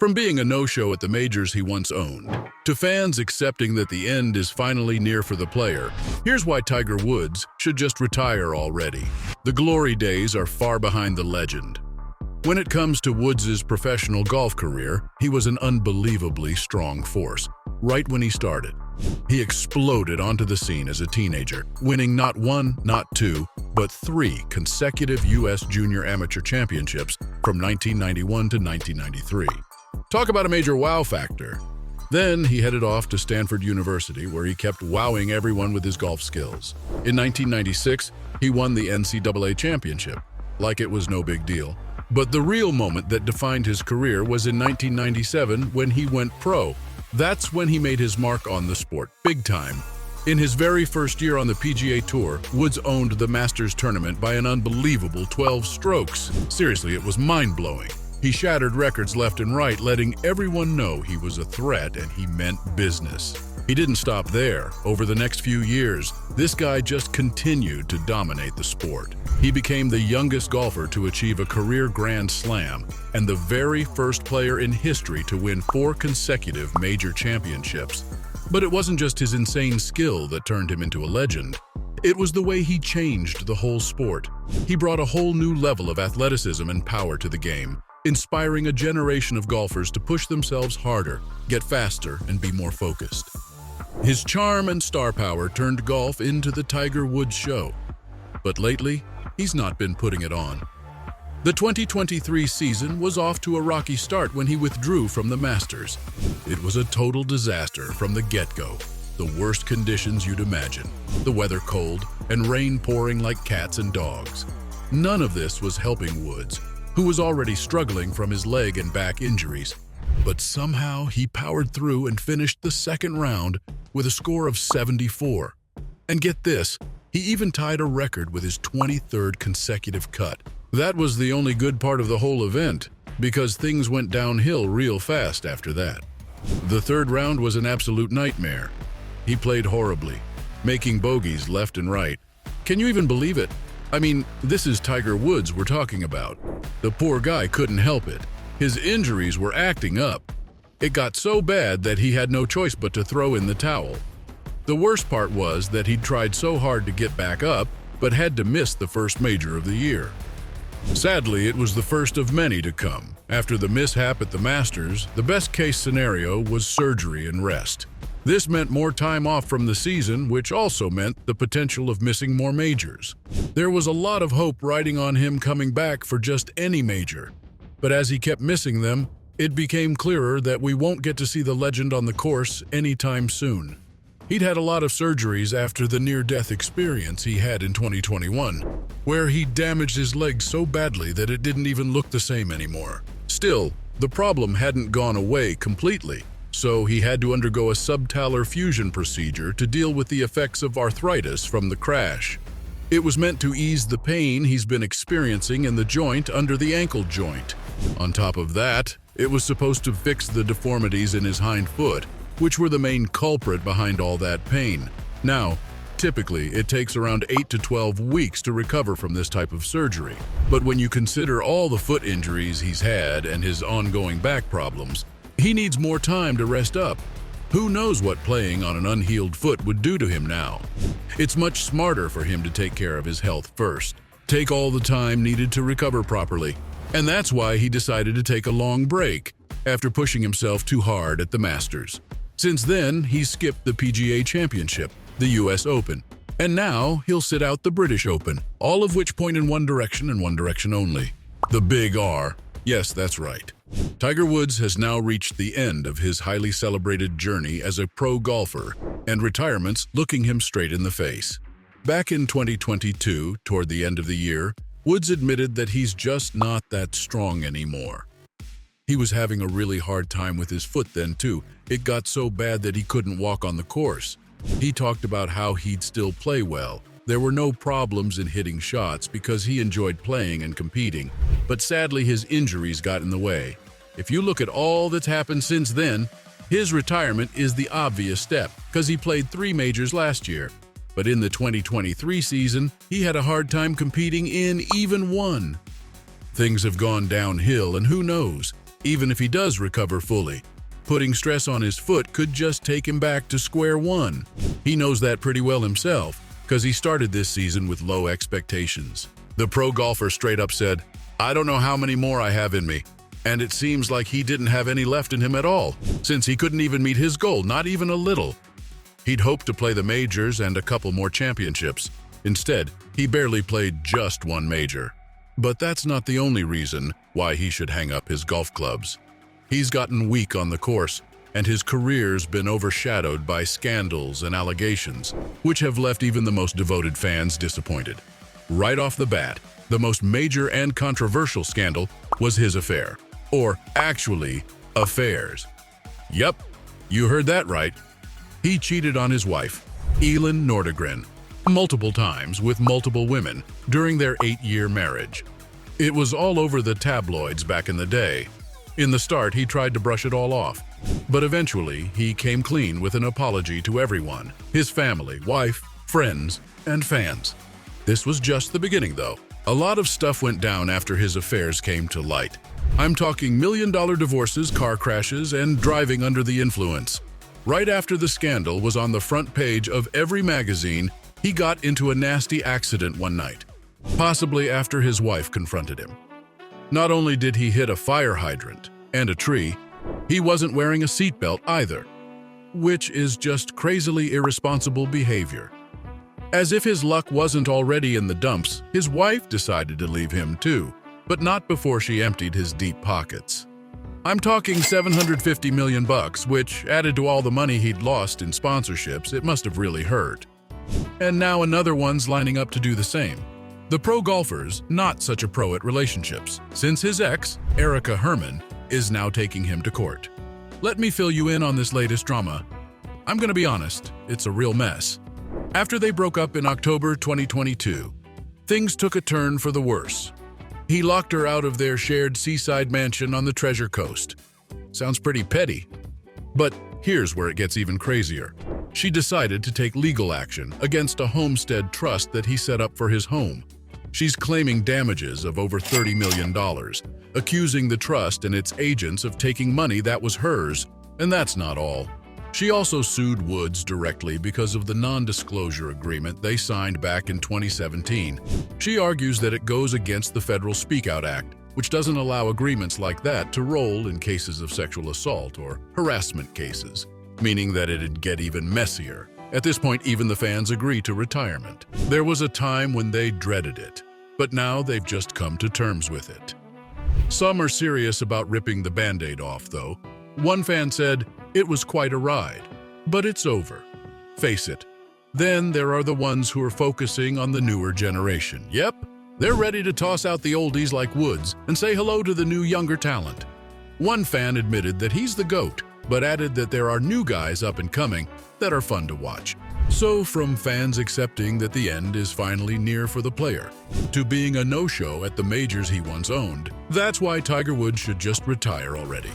From being a no-show at the majors he once owned, to fans accepting that the end is finally near for the player, here's why Tiger Woods should just retire already. The glory days are far behind the legend. When it comes to Woods' professional golf career, he was an unbelievably strong force. Right when he started, he exploded onto the scene as a teenager, winning not one, not two, but 3 consecutive U.S. Junior Amateur Championships from 1991 to 1993. Talk about a major wow factor. Then he headed off to Stanford University, where he kept wowing everyone with his golf skills. In 1996, he won the NCAA championship, like it was no big deal. But the real moment that defined his career was in 1997 when he went pro. That's when he made his mark on the sport, big time. In his very first year on the PGA Tour, Woods owned the Masters tournament by an unbelievable 12 strokes. Seriously, it was mind-blowing. He shattered records left and right, letting everyone know he was a threat and he meant business. He didn't stop there. Over the next few years, this guy just continued to dominate the sport. He became the youngest golfer to achieve a career Grand Slam and the very first player in history to win 4 consecutive major championships. But it wasn't just his insane skill that turned him into a legend. It was the way he changed the whole sport. He brought a whole new level of athleticism and power to the game, inspiring a generation of golfers to push themselves harder, get faster, and be more focused. His charm and star power turned golf into the Tiger Woods show. But lately, he's not been putting it on. The 2023 season was off to a rocky start when he withdrew from the Masters. It was a total disaster from the get-go. The worst conditions you'd imagine. The weather cold and rain pouring like cats and dogs. None of this was helping Woods, who was already struggling from his leg and back injuries. But somehow he powered through and finished the second round with a score of 74. And get this, he even tied a record with his 23rd consecutive cut. That was the only good part of the whole event, because things went downhill real fast after that. The third round was an absolute nightmare. He played horribly, making bogeys left and right. Can you even believe it? I mean, this is Tiger Woods we're talking about. The poor guy couldn't help it. His injuries were acting up. It got so bad that he had no choice but to throw in the towel. The worst part was that he'd tried so hard to get back up, but had to miss the first major of the year. Sadly, it was the first of many to come. After the mishap at the Masters, the best-case scenario was surgery and rest. This meant more time off from the season, which also meant the potential of missing more majors. There was a lot of hope riding on him coming back for just any major. But as he kept missing them, it became clearer that we won't get to see the legend on the course anytime soon. He'd had a lot of surgeries after the near-death experience he had in 2021, where he damaged his leg so badly that it didn't even look the same anymore. Still, the problem hadn't gone away completely, so he had to undergo a subtalar fusion procedure to deal with the effects of arthritis from the crash. It was meant to ease the pain he's been experiencing in the joint under the ankle joint. On top of that, it was supposed to fix the deformities in his hind foot, which were the main culprit behind all that pain. Now, typically, it takes around 8 to 12 weeks to recover from this type of surgery. But when you consider all the foot injuries he's had and his ongoing back problems, he needs more time to rest up. Who knows what playing on an unhealed foot would do to him now? It's much smarter for him to take care of his health first, take all the time needed to recover properly. And that's why he decided to take a long break after pushing himself too hard at the Masters. Since then, he's skipped the PGA Championship, the US Open, and now he'll sit out the British Open, all of which point in one direction and one direction only. The Big R. Yes, that's right. Tiger Woods has now reached the end of his highly celebrated journey as a pro golfer, and retirement's looking him straight in the face. Back in 2022, toward the end of the year, Woods admitted that he's just not that strong anymore. He was having a really hard time with his foot then too. It got so bad that he couldn't walk on the course. He talked about how he'd still play well. There were no problems in hitting shots because he enjoyed playing and competing. But sadly, his injuries got in the way. If you look at all that's happened since then, his retirement is the obvious step because he played 3 majors last year. But in the 2023 season, he had a hard time competing in even one. Things have gone downhill, and who knows? even if he does recover fully. Putting stress on his foot could just take him back to square one. He knows that pretty well himself, because he started this season with low expectations. The pro golfer straight up said, "I don't know how many more I have in me." And it seems like he didn't have any left in him at all, since he couldn't even meet his goal, not even a little. He'd hoped to play the majors and a couple more championships. Instead, he barely played just one major. But that's not the only reason why he should hang up his golf clubs. He's gotten weak on the course, and his career's been overshadowed by scandals and allegations, which have left even the most devoted fans disappointed. Right off the bat, the most major and controversial scandal was his affair. Or, actually, affairs. Yep, you heard that right. He cheated on his wife, Elin Nordegren, multiple times with multiple women during their 8-year marriage. It was all over the tabloids back in the day. In the start, he tried to brush it all off, but eventually he came clean with an apology to everyone, his family, wife, friends, and fans. This was just the beginning, though. A lot of stuff went down after his affairs came to light. I'm talking million-dollar divorces, car crashes, and driving under the influence. Right after the scandal was on the front page of every magazine, he got into a nasty accident one night, possibly after his wife confronted him. Not only did he hit a fire hydrant and a tree, he wasn't wearing a seatbelt either, which is just crazily irresponsible behavior. As if his luck wasn't already in the dumps, his wife decided to leave him too, but not before she emptied his deep pockets. I'm talking $750 million, which, added to all the money he'd lost in sponsorships, it must have really hurt. And now another one's lining up to do the same. The pro golfer's not such a pro at relationships, since his ex, Erica Herman, is now taking him to court. Let me fill you in on this latest drama. I'm gonna be honest, it's a real mess. After they broke up in October 2022, things took a turn for the worse. He locked her out of their shared seaside mansion on the Treasure Coast. Sounds pretty petty. But here's where it gets even crazier. She decided to take legal action against a homestead trust that he set up for his home. She's claiming damages of over $30 million, accusing the trust and its agents of taking money that was hers, and that's not all. She also sued Woods directly because of the non-disclosure agreement they signed back in 2017. She argues that it goes against the Federal Speak Out Act, which doesn't allow agreements like that to roll in cases of sexual assault or harassment cases, meaning that it'd get even messier. At this point, even the fans agree to retirement. There was a time when they dreaded it, but now they've just come to terms with it. Some are serious about ripping the Band-Aid off, though. One fan said, "It was quite a ride, but it's over." Face it. Then there are the ones who are focusing on the newer generation. Yep, they're ready to toss out the oldies like Woods and say hello to the new younger talent. One fan admitted that he's the GOAT, but added that there are new guys up and coming that are fun to watch. So from fans accepting that the end is finally near for the player, to being a no-show at the majors he once owned, that's why Tiger Woods should just retire already.